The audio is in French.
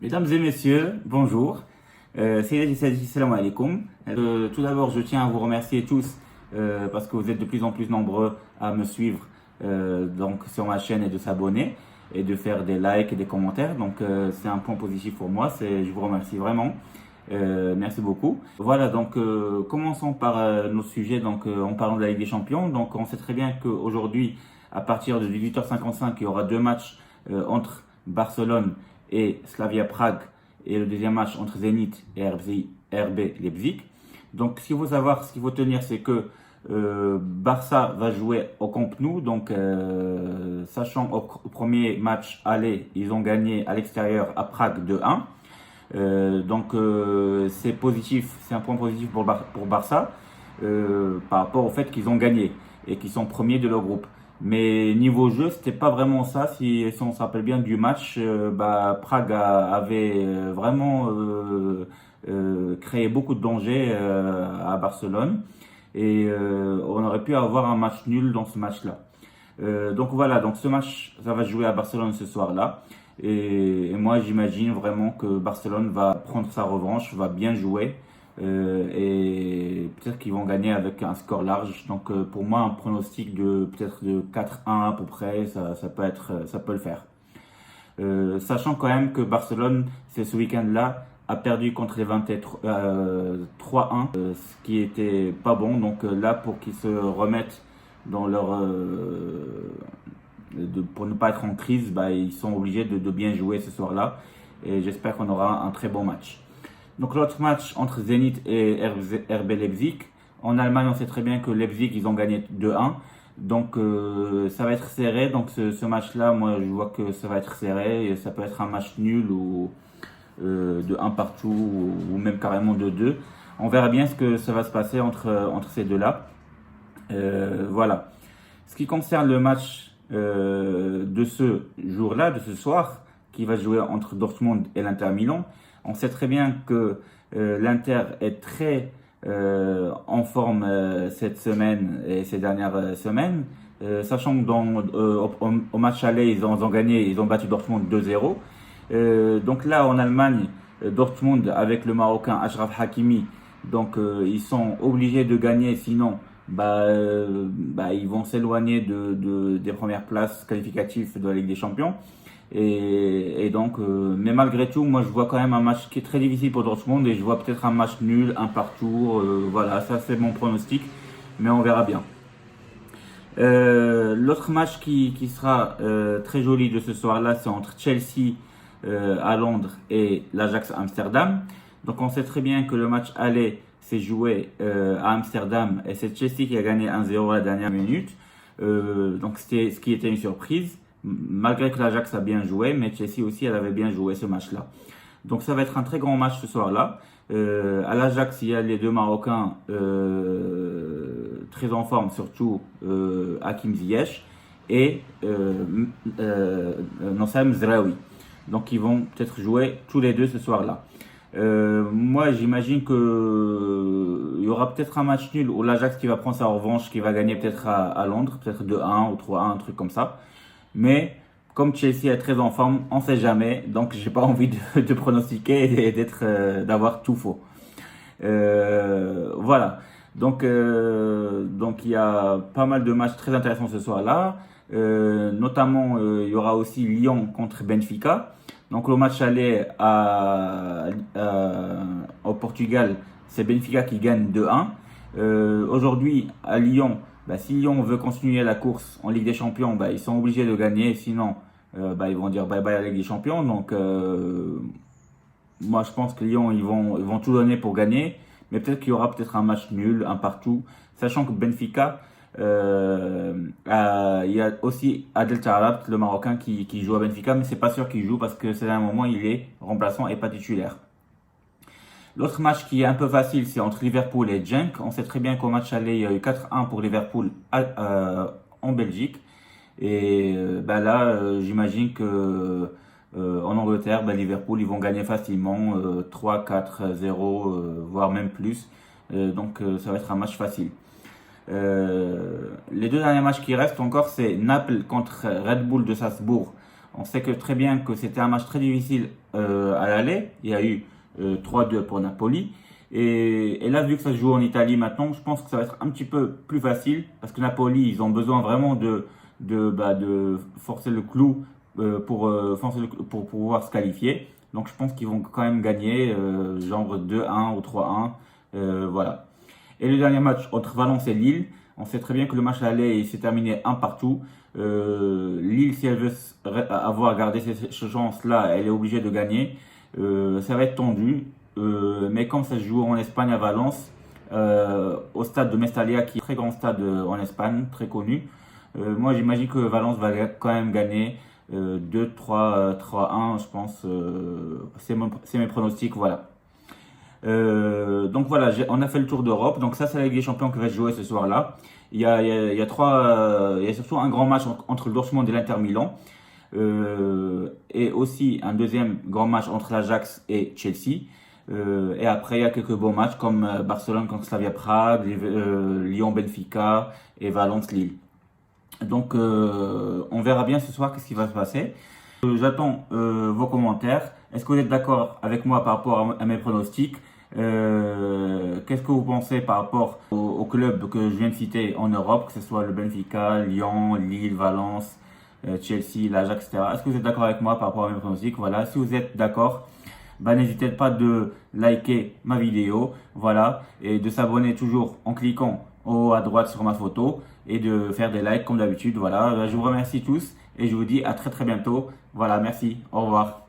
Mesdames et messieurs, bonjour. Salam alaikum. Tout d'abord, je tiens à vous remercier tous parce que vous êtes de plus en plus nombreux à me suivre donc sur ma chaîne et de s'abonner et de faire des likes et des commentaires. Donc c'est un point positif pour moi. Je vous remercie vraiment. Merci beaucoup. Voilà, donc commençons par nos sujets. Donc en parlant de la Ligue des Champions. Donc on sait très bien qu'aujourd'hui, à partir de 18h55, il y aura deux matchs entre Barcelone et Slavia Prague et le deuxième match entre Zenit et RB Leipzig. Donc, ce qu'il faut savoir, ce qu'il faut tenir, c'est que Barça va jouer au Camp Nou. Donc, sachant au premier match aller, ils ont gagné à l'extérieur à Prague 2-1. C'est positif, c'est un point positif pour Barça par rapport au fait qu'ils ont gagné et qu'ils sont premiers de leur groupe. Mais niveau jeu, c'était pas vraiment ça. Si on se rappelle bien du match, Prague avait vraiment créé beaucoup de dangers à Barcelone et on aurait pu avoir un match nul dans ce match-là. Donc voilà, donc ce match, ça va se jouer à Barcelone ce soir-là. Et moi, j'imagine vraiment que Barcelone va prendre sa revanche, va bien jouer. Et peut-être qu'ils vont gagner avec un score large. Donc pour moi, un pronostic de peut-être de 4-1 à peu près, ça peut le faire. Sachant quand même que Barcelone, c'est ce week-end-là, a perdu contre les 3-1, ce qui était pas bon. Donc là, pour qu'ils se remettent dans pour ne pas être en crise, ils sont obligés de bien jouer ce soir-là. Et j'espère qu'on aura un très bon match. Donc l'autre match entre Zenit et RB Leipzig. En Allemagne, on sait très bien que Leipzig, ils ont gagné 2-1. Donc ça va être serré. Donc ce match-là, moi je vois que ça va être serré. Et ça peut être un match nul ou de 1 partout ou même carrément de 2. On verra bien ce que ça va se passer entre ces deux-là. Voilà. Ce qui concerne le match de ce jour-là, de ce soir, qui va se jouer entre Dortmund et l'Inter Milan, on sait très bien que l'Inter est très en forme cette semaine et ces dernières semaines, sachant que au match aller, ils ont gagné, ils ont battu Dortmund 2-0. Donc là, en Allemagne, Dortmund avec le Marocain Achraf Hakimi, donc ils sont obligés de gagner, sinon ils vont s'éloigner des premières places qualificatives de la Ligue des Champions. Mais malgré tout, moi je vois quand même un match qui est très difficile pour Dortmund et je vois peut-être un match nul, un partout. Voilà, ça c'est mon pronostic, mais on verra bien. L'autre match qui sera très joli de ce soir-là, c'est entre Chelsea à Londres et l'Ajax à Amsterdam. Donc on sait très bien que le match aller s'est joué à Amsterdam et c'est Chelsea qui a gagné 1-0 à la dernière minute. Donc c'était ce qui était une surprise, malgré que l'Ajax a bien joué, mais Chelsea aussi elle avait bien joué ce match-là. Donc ça va être un très grand match ce soir-là. À l'Ajax, il y a les deux Marocains très en forme, surtout Hakim Ziyech et Nosem Zraoui. Donc ils vont peut-être jouer tous les deux ce soir-là. Moi, j'imagine que il y aura peut-être un match nul où l'Ajax qui va prendre sa revanche, qui va gagner peut-être à Londres, peut-être 2-1 ou 3-1, un truc comme ça. Mais comme Chelsea est très en forme, on ne sait jamais. Donc, j'ai pas envie de pronostiquer et d'avoir tout faux. Voilà. Donc il y a pas mal de matchs très intéressants ce soir-là. Notamment, il y aura aussi Lyon contre Benfica. Donc le match aller au Portugal, c'est Benfica qui gagne 2-1. Aujourd'hui, à Lyon, si Lyon veut continuer la course en Ligue des Champions, ils sont obligés de gagner. Sinon, ils vont dire bye bye à la Ligue des Champions. Donc, moi, je pense que Lyon, ils vont tout donner pour gagner. Mais peut-être qu'il y aura peut-être un match nul, un partout. Sachant que Benfica, il y a aussi Adel Taarabt, le Marocain, qui joue à Benfica, mais c'est pas sûr qu'il joue parce que c'est un moment il est remplaçant et pas titulaire. L'autre match qui est un peu facile, c'est entre Liverpool et Genk. On sait très bien qu'au match aller, il y a eu 4-1 pour Liverpool en Belgique. Et j'imagine que en Angleterre, Liverpool, ils vont gagner facilement 3-4-0, voire même plus. Ça va être un match facile. Les deux derniers matchs qui restent encore, c'est Naples contre Red Bull de Salzbourg On sait que très bien que c'était un match très difficile à l'aller. Il y a eu 3-2 pour Napoli. Et là, vu que ça se joue en Italie maintenant, je pense que ça va être un petit peu plus facile parce que Napoli, ils ont besoin vraiment de forcer le clou pour pouvoir se qualifier. Donc je pense qu'ils vont quand même gagner, genre 2-1 ou 3-1. Voilà. Et le dernier match entre Valence et Lille, on sait très bien que le match aller s'est terminé un partout. Lille, si elle veut avoir gardé cette chance-là, elle est obligée de gagner. Ça va être tendu, mais comme ça se joue en Espagne à Valence, au stade de Mestalla, qui est un très grand stade en Espagne, très connu, moi j'imagine que Valence va quand même gagner 2-3, 3-1, je pense. C'est mes pronostics, voilà. Donc voilà, on a fait le tour d'Europe. Donc ça, c'est la Ligue des Champions qui va se jouer ce soir-là. Il y a surtout un grand match entre le Dortmund et l'Inter Milan. Et aussi un deuxième grand match entre l'Ajax et Chelsea. Et après, il y a quelques beaux matchs comme Barcelone contre Slavia Prague, Lyon Benfica et Valence Lille. Donc on verra bien ce soir qu'est-ce qui va se passer. J'attends vos commentaires. Est-ce que vous êtes d'accord avec moi par rapport à mes pronostics? Qu'est-ce que vous pensez par rapport aux clubs que je viens de citer en Europe, que ce soit le Benfica, Lyon, Lille, Valence, Chelsea, l'Ajax, etc. Est-ce que vous êtes d'accord avec moi par rapport à mes pronostics? Voilà, si vous êtes d'accord, bah, n'hésitez pas de liker ma vidéo, voilà, et de s'abonner toujours en cliquant en haut à droite sur ma photo et de faire des likes comme d'habitude. Voilà, je vous remercie tous et je vous dis à très très bientôt. Voilà, merci, au revoir.